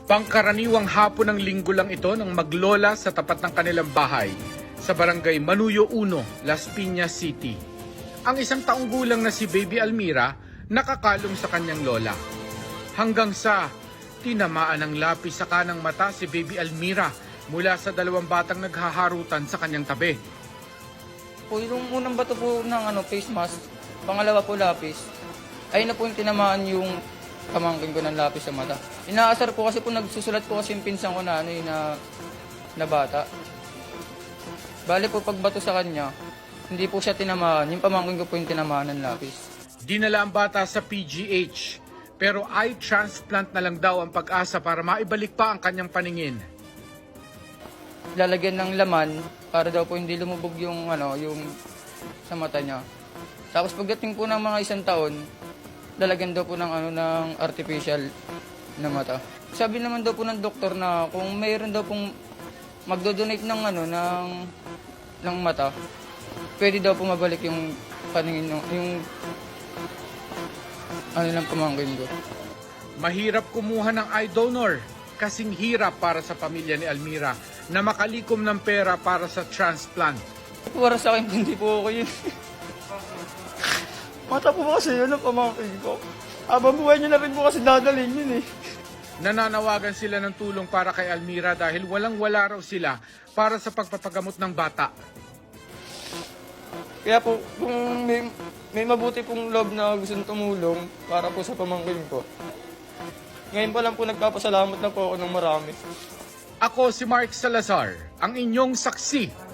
Pangkaraniwang hapon ng linggo lang ito nang maglola sa tapat ng kanilang bahay sa barangay Manuyo 1, Las Piñas City. Ang 1 taong gulang na si Baby Almira nakakalong sa kanyang lola. Hanggang sa tinamaan ng lapis sa kanang mata si Baby Almira mula sa 2 batang naghaharutan sa kanyang tabi. Po, yung unang bato po ng face mask, pangalawa po lapis, ayun na po yung tinamaan yung pamangkin ko ng lapis sa mata. Inaasar po kasi po nagsusulat po kasi yung pinsan ko na na bata. Bale po pagbato sa kanya, hindi po siya tinamaan, yung pamangkin ko po yung tinamaan ng lapis. Dinala ang bata sa PGH, pero eye transplant na lang daw ang pag-asa para maibalik pa ang kanyang paningin. Lalagyan ng laman para daw po hindi lumubog yung yung sa mata niya. Tapos pagdating po ng mga 1 taon, lalagyan daw po ng artificial na mata. Sabi naman daw po ng doktor na kung mayroon daw pong magdo-donate ng mata, pwede daw po mabalik yung paningin yung ng pamangkin ko. Mahirap kumuha ng eye donor, kasing hirap para sa pamilya ni Almira na makalikom ng pera para sa transplant. Para sa akin, hindi po okay yun. Mata po kasi yun ang pamangkin ko. Habang buhay niya na rin po kasi dadalhin yun eh. Nananawagan sila ng tulong para kay Almira dahil walang-wala raw sila para sa pagpapagamot ng bata. Kaya po, kung may mabuti pong loob na gusto tumulong para po sa pamangkin ko, ngayon pa lang po nagpapasalamat na po ako ng marami. Ako si Mark Salazar, ang inyong saksi.